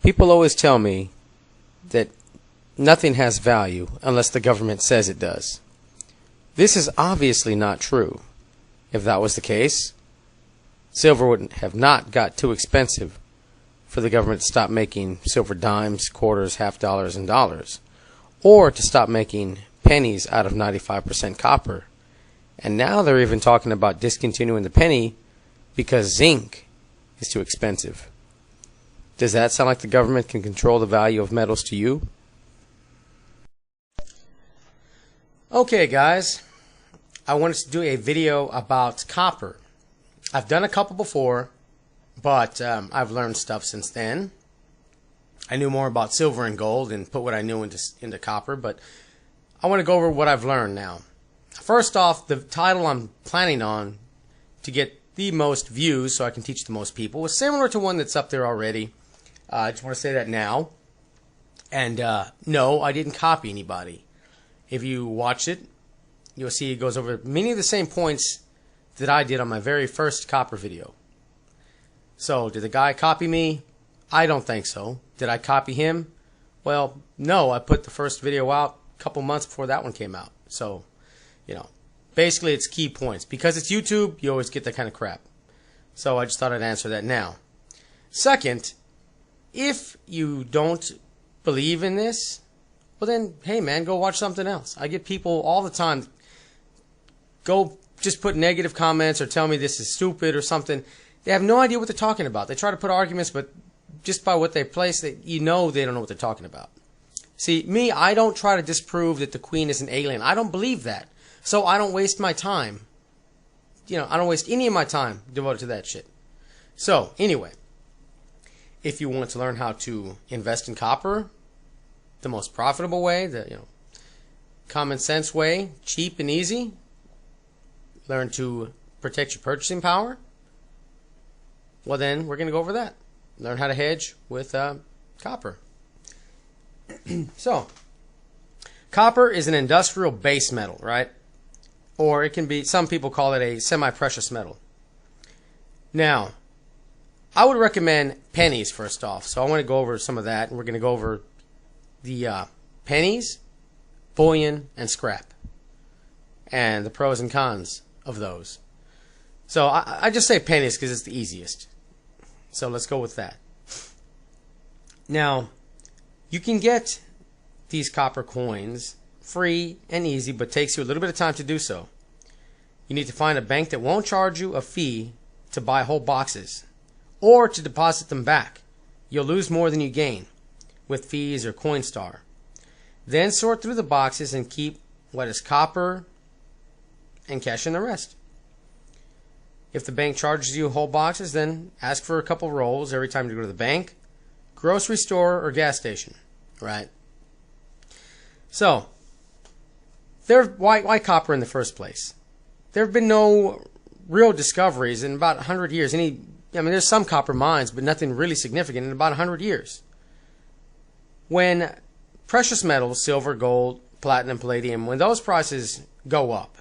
People always tell me that nothing has value unless the government says it does. This is obviously not true. If that was the case, silver would have not got too expensive for the government to stop making silver dimes, quarters, half dollars, and dollars, or to stop making pennies out of 95% copper. And now they're even talking about discontinuing the penny because zinc is too expensive. Does that sound like the government can control the value of metals to you? Okay, guys, I wanted to do a video about copper. I've done a couple before, but I've learned stuff since then. I knew more about silver and gold and put what I knew into copper, but I want to go over what I've learned now. First off, the title I'm planning on to get the most views so I can teach the most people was similar to one that's up there already. I just want to say that now. And no, I didn't copy anybody. If you watch it, you'll see it goes over many of the same points that I did on my very first copper video. So, did the guy copy me? I don't think so. Did I copy him? Well, no, I put the first video out a couple months before that one came out. So, you know, basically it's key points. Because it's YouTube, you always get that kind of crap. So I just thought I'd answer that now. Second, if you don't believe in this, well then, hey man, go watch something else. I get people all the time go just put negative comments or tell me this is stupid or something. They have no idea what they're talking about. They try to put arguments, but just by what they place, you know they don't know what they're talking about. See, me, I don't try to disprove that the Queen is an alien. I don't believe that. So I don't waste my time. You know, I don't waste any of my time devoted to that shit. So, anyway, if you want to learn how to invest in copper, the most profitable way, the common sense way, cheap and easy, learn to protect your purchasing power, well then we're going to go over that. Learn how to hedge with copper. So, copper is an industrial base metal, right? Or it can be, some people call it a semi-precious metal. Now, I would recommend pennies first off. So I want to go over some of that, and we're going to go over the pennies, bullion, and scrap, and the pros and cons of those. So I just say pennies because it's the easiest. So let's go with that. Now, you can get these copper coins free and easy, but takes you a little bit of time to do so. You need to find a bank that won't charge you a fee to buy whole boxes or to deposit them back. You'll lose more than you gain with fees or Coinstar. Then sort through the boxes and keep what is copper and cash in the rest. If the bank charges you whole boxes, then ask for a couple rolls every time you go to the bank, grocery store, or gas station, right? So, why copper in the first place? There have been no real discoveries in about 100 years. There's some copper mines, but nothing really significant in about 100 years. When precious metals, silver, gold, platinum, palladium, when those prices go up,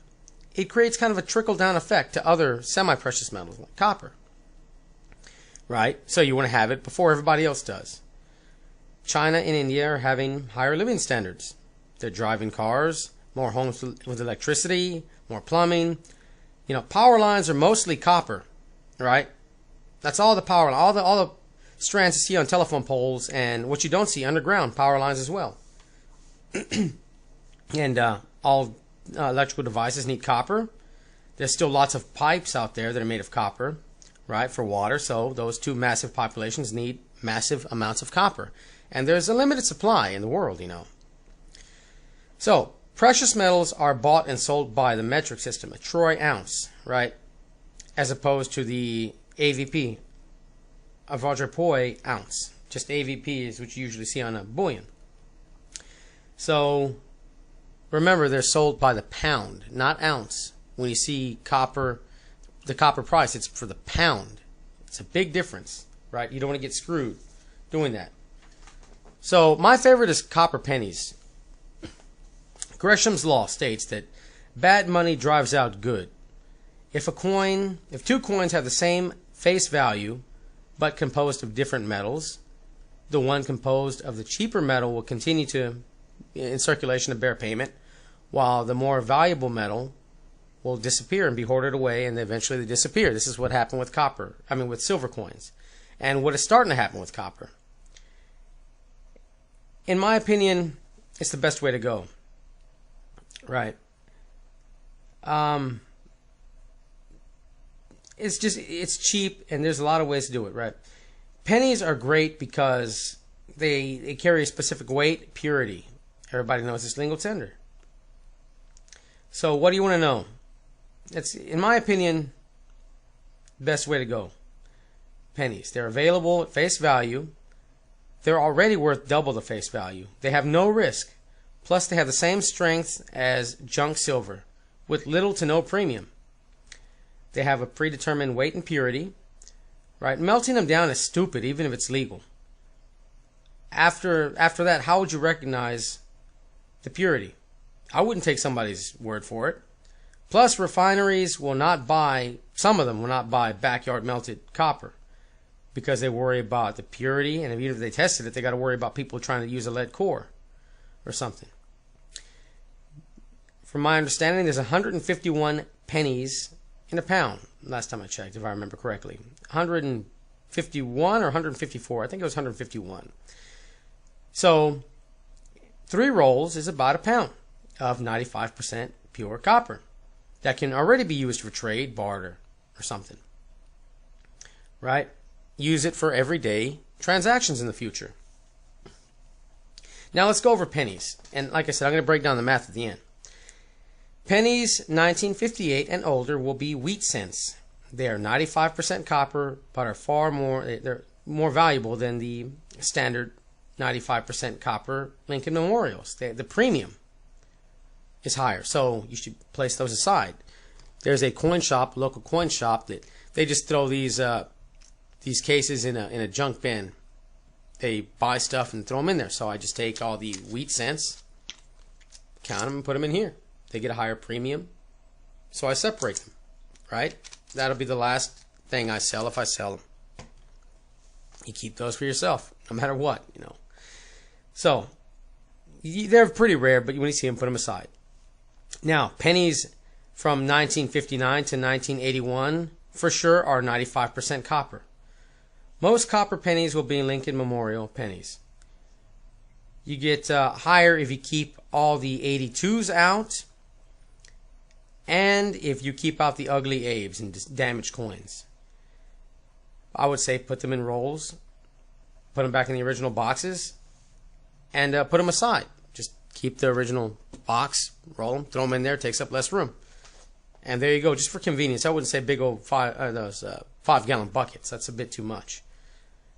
it creates kind of a trickle-down effect to other semi-precious metals like copper. Right? So you want to have it before everybody else does. China and India are having higher living standards. They're driving cars, more homes with electricity, more plumbing. Power lines are mostly copper, right? That's all the power, all the strands you see on telephone poles, and what you don't see underground power lines as well. And all electrical devices need copper. There's still lots of pipes out there that are made of copper, right, for water. So those two massive populations need massive amounts of copper. And there's a limited supply in the world, So, precious metals are bought and sold by the metric system, a troy ounce, right, as opposed to the AVP, avoirdupois ounce. Just AVP is what you usually see on a bullion. So, remember, they're sold by the pound, not ounce. When you see copper, the copper price, it's for the pound. It's a big difference, right? You don't want to get screwed doing that. So, my favorite is copper pennies. Gresham's law states that bad money drives out good. If two coins have the same face value, but composed of different metals, the one composed of the cheaper metal will continue to in circulation to bear payment, while the more valuable metal will disappear and be hoarded away, and eventually they disappear. This is what happened with with silver coins, and what is starting to happen with copper. In my opinion, it's the best way to go. Right. It's cheap, and there's a lot of ways to do it, right? Pennies are great because they carry a specific weight, purity. Everybody knows it's legal tender. So what do you want to know? It's, in my opinion, the best way to go. Pennies. They're available at face value. They're already worth double the face value. They have no risk. Plus, they have the same strength as junk silver, with little to no premium. They have a predetermined weight and purity. Right? Melting them down is stupid, even if it's legal. After that, how would you recognize the purity? I wouldn't take somebody's word for it. Plus, refineries will not buy, some of them will not buy backyard melted copper because they worry about the purity, and even if they tested it, they got to worry about people trying to use a lead core or something. From my understanding, there's 151 pennies in a pound, last time I checked, if I remember correctly. 151 or 154, I think it was 151. So 3 rolls is about a pound of 95% pure copper that can already be used for trade, barter, or something. Right? Use it for everyday transactions in the future. Now let's go over pennies. And like I said, I'm going to break down the math at the end. Pennies 1958 and older will be wheat cents. They are 95% copper, but they're more valuable than the standard 95% copper Lincoln Memorials. The premium is higher, so you should place those aside. There's a coin shop, local coin shop, that they just throw these cases in a junk bin. They buy stuff and throw them in there. So I just take all the wheat cents, count them, and put them in here. They get a higher premium, so I separate them. Right? That'll be the last thing I sell if I sell them. You keep those for yourself, no matter what, you know. So they're pretty rare, but when you see them, put them aside. Now, pennies from 1959 to 1981 for sure are 95% copper. Most copper pennies will be Lincoln Memorial pennies. You get higher if you keep all the 82s out, and if you keep out the ugly Abes and damaged coins. I would say put them in rolls, put them back in the original boxes, and put them aside. Just keep the original box, roll them, throw them in there, takes up less room. And there you go, just for convenience. I wouldn't say big old 5-gallon buckets. That's a bit too much.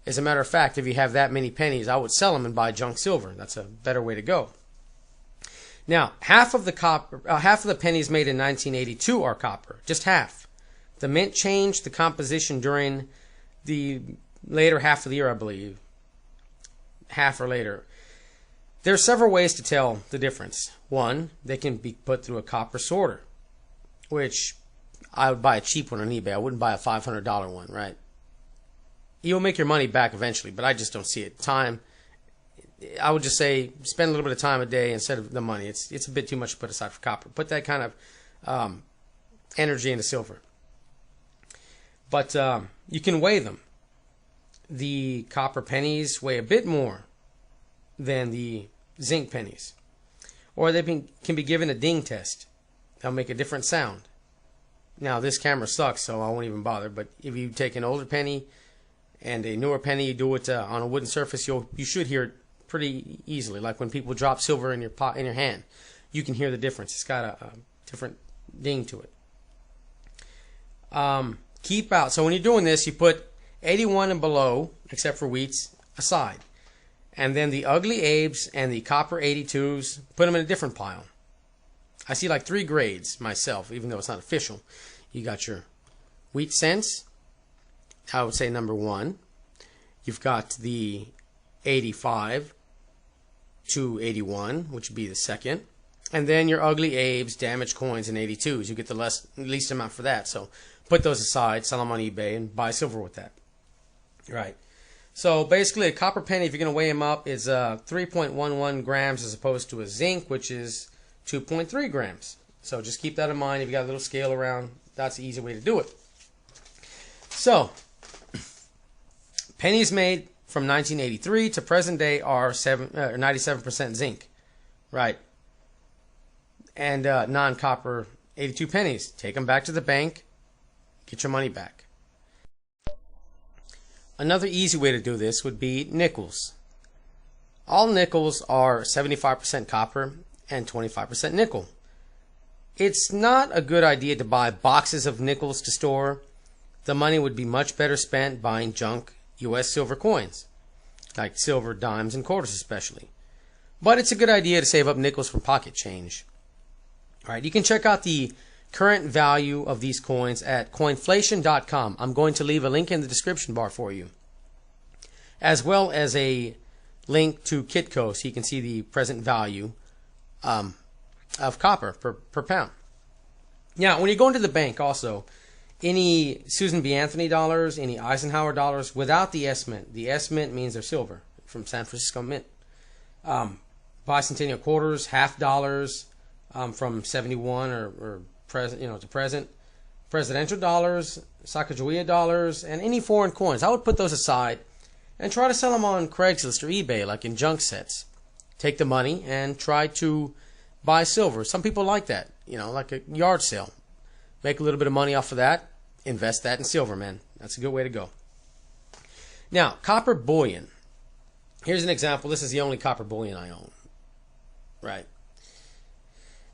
As a matter of fact, if you have that many pennies, I would sell them and buy junk silver. That's a better way to go. Now, half of the pennies made in 1982 are copper, just half. The mint changed the composition during the later half of the year, I believe. Half or later. There are several ways to tell the difference. One, they can be put through a copper sorter, which I would buy a cheap one on eBay. I wouldn't buy a $500 one, right? You'll make your money back eventually, but I just don't see it. Time, I would just say spend a little bit of time a day instead of the money. It's a bit too much to put aside for copper. Put that kind of energy into silver. But you can weigh them. The copper pennies weigh a bit more than the zinc pennies. Or they can be given a ding test. They'll make a different sound. Now, this camera sucks, so I won't even bother. But if you take an older penny and a newer penny, you do it on a wooden surface, you should hear it pretty easily. Like when people drop silver in your hand, you can hear the difference. It's got a different ding to it. Keep out. So when you're doing this, you put 81 and below, except for wheats, aside. And then the ugly Abes and the copper 82s, put them in a different pile. I see like 3 grades myself, even though it's not official. You got your wheat cents, I would say number 1. You've got the 85 to 81, which would be the second. And then your ugly Abes, damaged coins, and 82s. You get the least amount for that. So put those aside, sell them on eBay, and buy silver with that. Right. So basically, a copper penny, if you're going to weigh them up, is 3.11 grams as opposed to a zinc, which is 2.3 grams. So just keep that in mind. If you got a little scale around, that's the easy way to do it. So, pennies made from 1983 to present day are 97% zinc, right? And non-copper 82 pennies. Take them back to the bank, get your money back. Another easy way to do this would be nickels. All nickels are 75% copper and 25% nickel. It's not a good idea to buy boxes of nickels to store. The money would be much better spent buying junk U.S. silver coins, like silver dimes and quarters especially. But it's a good idea to save up nickels from pocket change. All right, you can check out the current value of these coins at coinflation.com. I'm going to leave a link in the description bar for you, as well as a link to Kitco so you can see the present value of copper per pound. Now, when you go into the bank also, any Susan B. Anthony dollars, any Eisenhower dollars, without the S Mint. The S Mint means they're silver from San Francisco Mint. Bicentennial quarters, half dollars from 71 or present, to present. Presidential dollars, Sacagawea dollars, and any foreign coins. I would put those aside and try to sell them on Craigslist or eBay, like in junk sets. Take the money and try to buy silver. Some people like that, like a yard sale. Make a little bit of money off of that. Invest that in silver, man. That's a good way to go. Now, copper bullion. Here's an example. This is the only copper bullion I own. Right.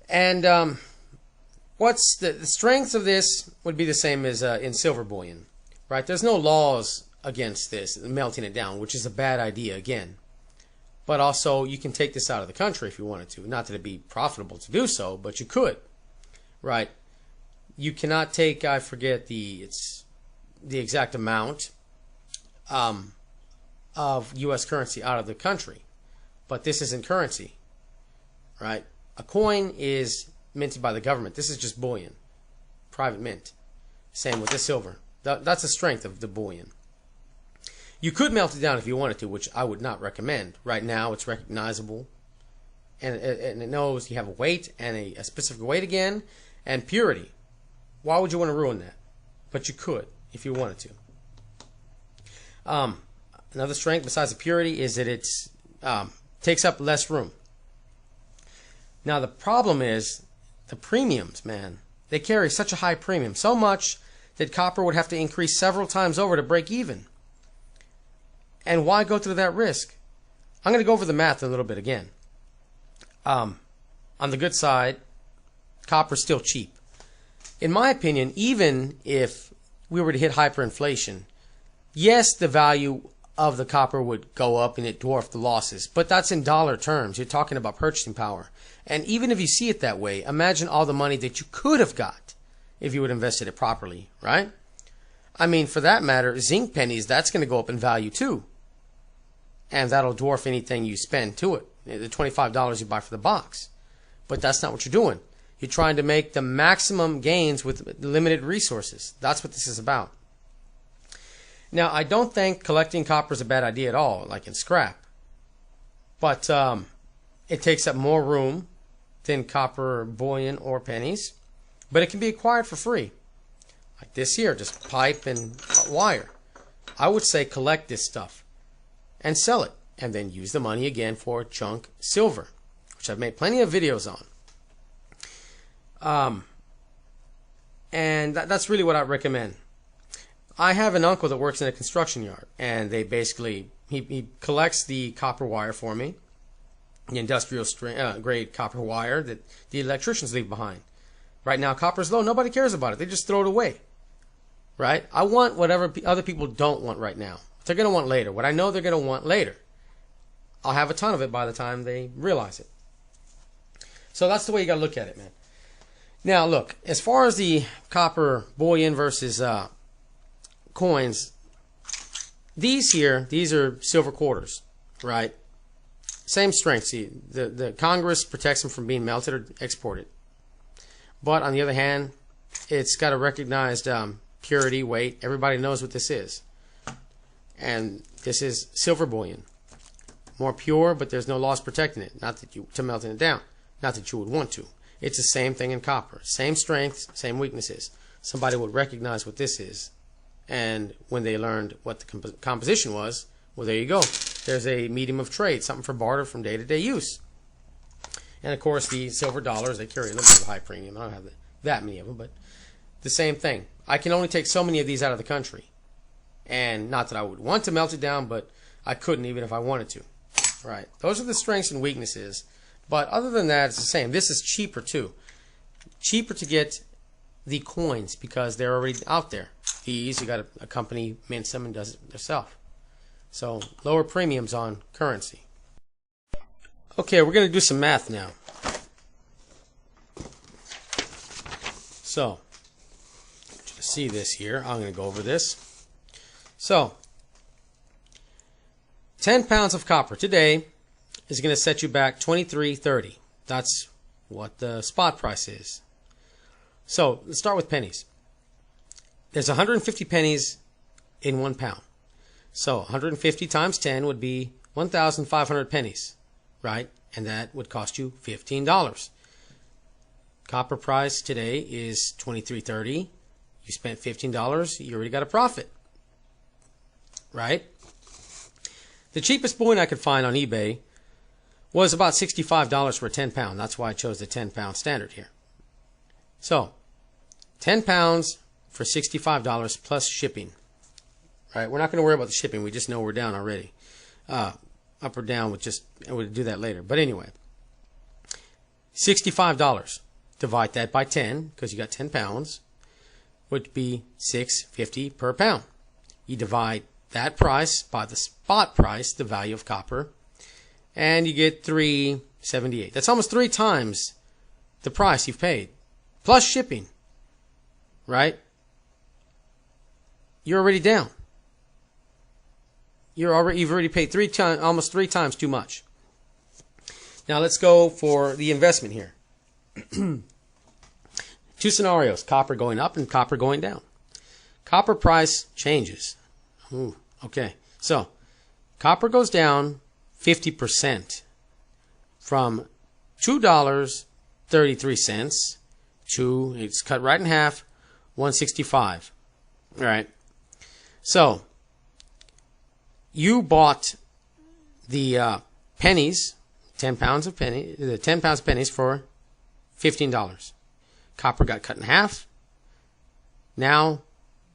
And what's the strength of this would be the same as in silver bullion. Right. There's no laws against this, melting it down, which is a bad idea again. But also, you can take this out of the country if you wanted to. Not that it'd be profitable to do so, but you could. Right. You cannot take, I forget the exact amount of U.S. currency out of the country. But this isn't currency, right? A coin is minted by the government. This is just bullion, private mint. Same with the silver. That's the strength of the bullion. You could melt it down if you wanted to, which I would not recommend. Right now, it's recognizable, and it knows you have a weight and a specific weight again, and purity. Why would you want to ruin that? But you could if you wanted to. Another strength besides the purity is that it takes up less room. Now the problem is the premiums, man. They carry such a high premium, so much that copper would have to increase several times over to break even. And why go through that risk? I'm going to go over the math a little bit again. On the good side, copper's still cheap. In my opinion, even if we were to hit hyperinflation, yes, the value of the copper would go up and it dwarf the losses, but that's in dollar terms. You're talking about purchasing power. And even if you see it that way, imagine all the money that you could have got if you would have invested it properly, right? I mean, for that matter, zinc pennies, that's going to go up in value too. And that'll dwarf anything you spend to it, the $25 you buy for the box. But that's not what you're doing. You're trying to make the maximum gains with limited resources. That's what this is about. Now, I don't think collecting copper is a bad idea at all, like in scrap. But it takes up more room than copper bullion or pennies. But it can be acquired for free. Like this here, just pipe and wire. I would say collect this stuff and sell it. And then use the money again for junk silver, which I've made plenty of videos on. And that's really what I recommend. I have an uncle that works in a construction yard, and they basically, he collects the copper wire for me, the industrial grade copper wire that the electricians leave behind. Right now, copper's low. Nobody cares about it. They just throw it away. Right? I want whatever other people don't want right now. They're going to want later. What I know they're going to want later, I'll have a ton of it by the time they realize it. So that's the way you got to look at it, man. Now, look, as far as the copper bullion versus coins, these are silver quarters, right? Same strength. See, the Congress protects them from being melted or exported. But on the other hand, it's got a recognized purity, weight. Everybody knows what this is. And this is silver bullion. More pure, but there's no loss protecting it. Not that to melting it down. Not that you would want to. It's the same thing in copper. Same strengths, same weaknesses. Somebody would recognize what this is. And when they learned what the composition was, well, there you go. There's a medium of trade, something for barter from day-to-day use. And of course, the silver dollars, they carry a little bit of high premium. I don't have that many of them, but the same thing. I can only take so many of these out of the country. And not that I would want to melt it down, but I couldn't even if I wanted to. Right. Those are the strengths and weaknesses. But other than that, it's the same. This is cheaper too. Cheaper to get the coins because they're already out there. These, you got a company mints them and does it themselves. So lower premiums on currency. Okay, we're going to do some math now. So, to see this here, I'm going to go over this. So, 10 pounds of copper today is going to set you back $23.30. That's what the spot price is. So, let's start with pennies. There's 150 pennies in 1 pound. So, 150 times 10 would be 1,500 pennies, right? And that would cost you $15. Copper price today is $23.30. You spent $15, you already got a profit, right? The cheapest bullion I could find on eBay was about $65 for a 10 pound. That's why I chose the 10 pound standard here. So, 10 pounds for $65 plus shipping. Right? We're not going to worry about the shipping. We just know we're down already. Up or down, we'll do that later. But anyway, $65. Divide that by 10, because you got 10 pounds, would be $6.50 per pound. You divide that price by the spot price, the value of copper, and you get $3.78. That's almost 3 times the price you've paid, plus shipping. Right? You're already down. You've already paid almost 3 times too much. Now let's go for the investment here. 2 scenarios: copper going up and copper going down. Copper price changes. Ooh, okay, so copper goes down 50% from $2.33 to, it's cut right in half, $1.65. All right. So you bought the pennies, 10 pounds of pennies for $15. Copper got cut in half. Now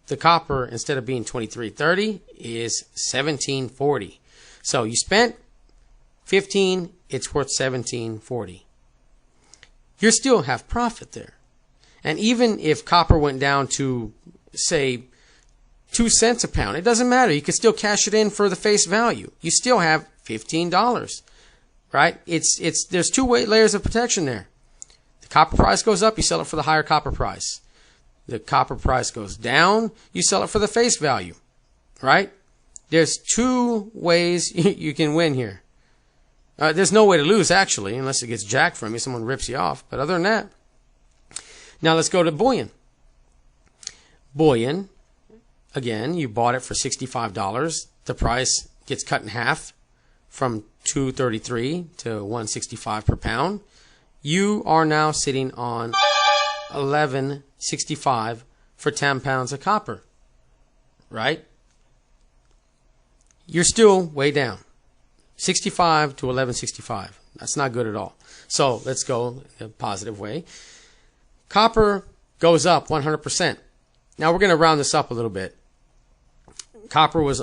the copper, instead of being $23.30, is $17.40. So you spent $15, it's worth $17.40. You still have profit there. And even if copper went down to, say, 2 cents a pound, it doesn't matter. You could still cash it in for the face value. You still have $15, right? There's 2 layers of protection there. The copper price goes up, you sell it for the higher copper price. The copper price goes down, you sell it for the face value, right? There's 2 ways you can win here. There's no way to lose, actually, unless it gets jacked from you, someone rips you off. But other than that, now let's go to bullion. Bullion, again, you bought it for $65. The price gets cut in half from $2.33 to $1.65 per pound. You are now sitting on $11.65 for 10 pounds of copper, right? You're still way down. 65 to 11.65. That's not good at all. So let's go the positive way. Copper goes up 100%. Now we're going to round this up a little bit. Copper was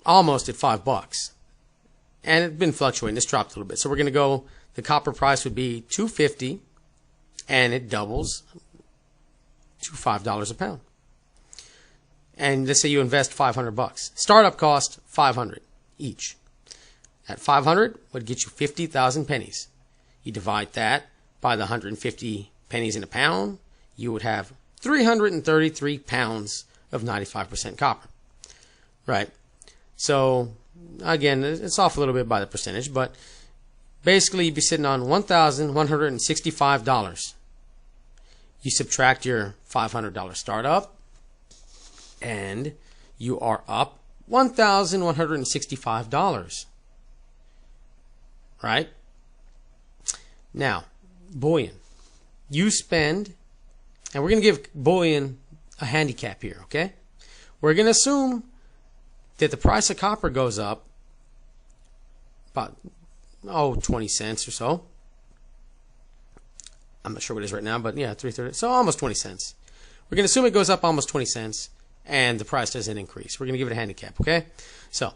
almost at $5, and it's been fluctuating. It's dropped a little bit. So we're going to go. The copper price would be $2.50, and it doubles to $5 a pound. And let's say you invest $500. Startup cost $500 each. At $500 would get you 50,000 pennies. You divide that by the 150 pennies in a pound, you would have 333 pounds of 95% copper. Right? So, again, it's off a little bit by the percentage, but basically you'd be sitting on $1,165. You subtract your $500 startup, and you are up $1,165. Right? Now, bullion. You spend, and we're going to give bullion a handicap here, okay? We're going to assume that the price of copper goes up about 20 cents or so. I'm not sure what it is right now, but yeah, 3.30, so almost 20 cents. We're going to assume it goes up almost 20 cents and the price doesn't increase. We're going to give it a handicap, okay? So,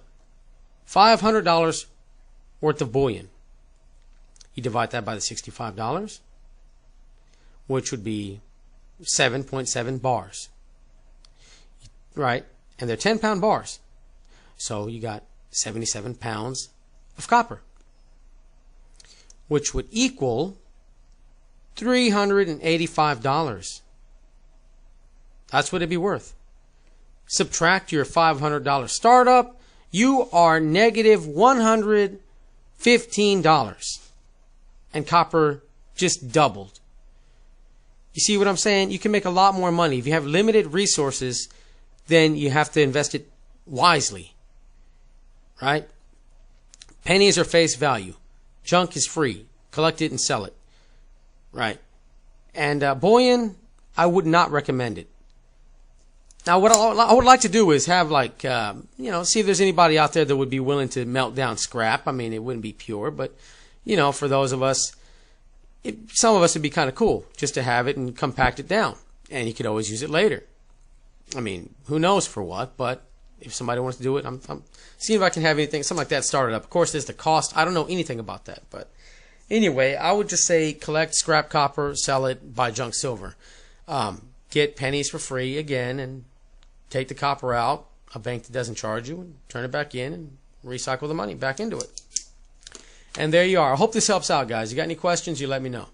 $500 worth of bullion. You divide that by the $65, which would be 7.7 bars. Right? And they're 10-pound bars. So you got 77 pounds of copper, which would equal $385. That's what it'd be worth. Subtract your $500 startup, you are negative $115. And copper just doubled. You see what I'm saying? You can make a lot more money. If you have limited resources, then you have to invest it wisely. Right? Pennies are face value. Junk is free. Collect it and sell it. Right? And bullion, I would not recommend it. Now, what I would like to do is have like, see if there's anybody out there that would be willing to melt down scrap. I mean, it wouldn't be pure, but, for those of us, some of us would be kind of cool just to have it and compact it down. And you could always use it later. I mean, who knows for what, but if somebody wants to do it, I'm seeing if I can have anything, something like that started up. Of course, there's the cost. I don't know anything about that, but anyway, I would just say collect scrap copper, sell it, buy junk silver. Get pennies for free again and take the copper out, a bank that doesn't charge you, and turn it back in and recycle the money back into it. And there you are. I hope this helps out, guys. You got any questions, you let me know.